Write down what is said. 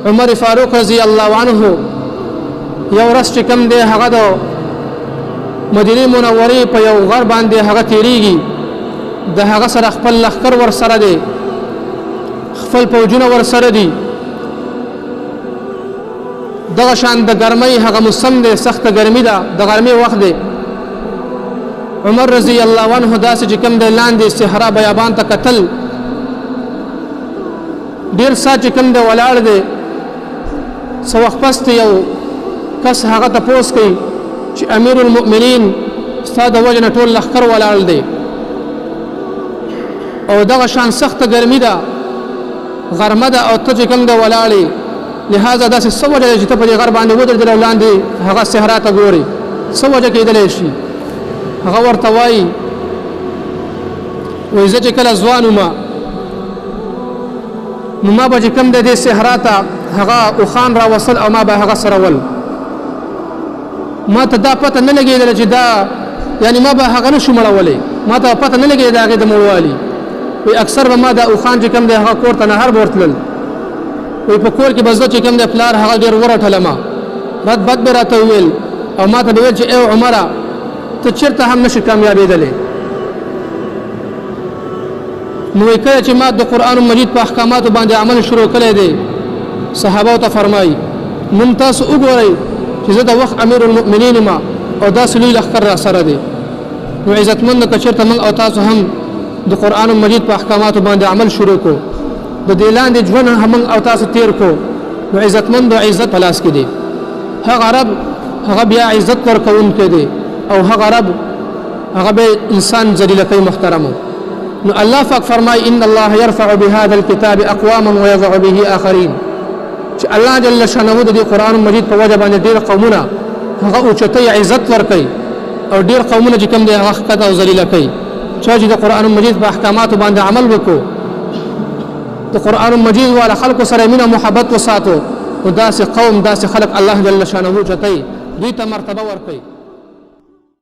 عمر فاروق رضی الله عنه یو ورځ چې کوم دی هغه د مدینه منورې په یو غر باندې هغه تیریږي د هغه سره خپل لښکر ور سره دی خپل فوجونه ور سره دي دغه شان د ګرمۍ هغه موسم دی سخت ګرمي ده د ګرمۍ وخت دی عمر رضی الله عنه داسې چې کوم دی لاندې صحرا بیابان ته کتل ډیر سات چې کوم دی ولاړ دی څه وخت پس یو کس هغه تپوس کوي چې امیر المؤمنین ستا د وجه نه ټول لښکر ولاړ دی او دغه شان سخت ګرمي ده غرمه ده او ته چې کوم دی ولاړې لہذا داسې څه وجه ده چې ته په دې غر باندې ودرېدلې او لاندې هغه صحرا ته ګورې څه وجه کېدلی شي هغه ورته وایي وایي زه چې کله ځوان وم نو ما به چې کوم دی دې صحرا ته هغه اوښان راوصل او ما به هغه سرول ما ته دا پته نه لګېدله چې دا یعنی ما به هغه نه شو مړولی ما ته پته نه لګېده د هغې د مړوالي وایي اکثر به ما دا اوښان چې کوم دی هغه کور ته نهر به ورتلل وایي په کور کې به زه چې کوم دی پلار هغه ډېر ورټلم رد بد به راته وویل او ما ته به ویل چې ای عمره ته چېرته هم نشي کامیابېدلی نو وایي کله چې ما د قرآن مجید په احکاماتو باندې عمل شروع کړی دی صحابو ته فرمایي نن تاسو وګورئ چې زه د وخت امیر المؤمنین ما او داسې لوی لښکر را سره دی نو عزتمند که چېرته موږ او تاسو هم د قرآن مجید په احکاماتو باندې عمل شروع کړو د دې لاندې ژوند موږ او تاسو تیر کړو نو عزتمند او عزت په لاس کې دی هغه رب هغه بیا عزت ورکوونکی دی او هغه رب هغه به انسان ذلیله کوي محترمو نو الله پاک فرمای ان الله يرفع بهذا الكتاب اقواما ويضع به اخرين چې الله جل شانه د قرآن مجید په وجه باندې ډېر قومونه هغه اوچتۍ عزت ورکوي او ډېر قومونه چې کوم دی هغه ښکته او ذلیله کوي چا چې د قرآن مجید په احکاماتو باندې عمل وکړو د قرآن مجید والا خلکو سره مینه محبت وساتو نو داسې قوم داسې خلک الله جل شانه اوچتۍ دوی ته مرتبه ورکوي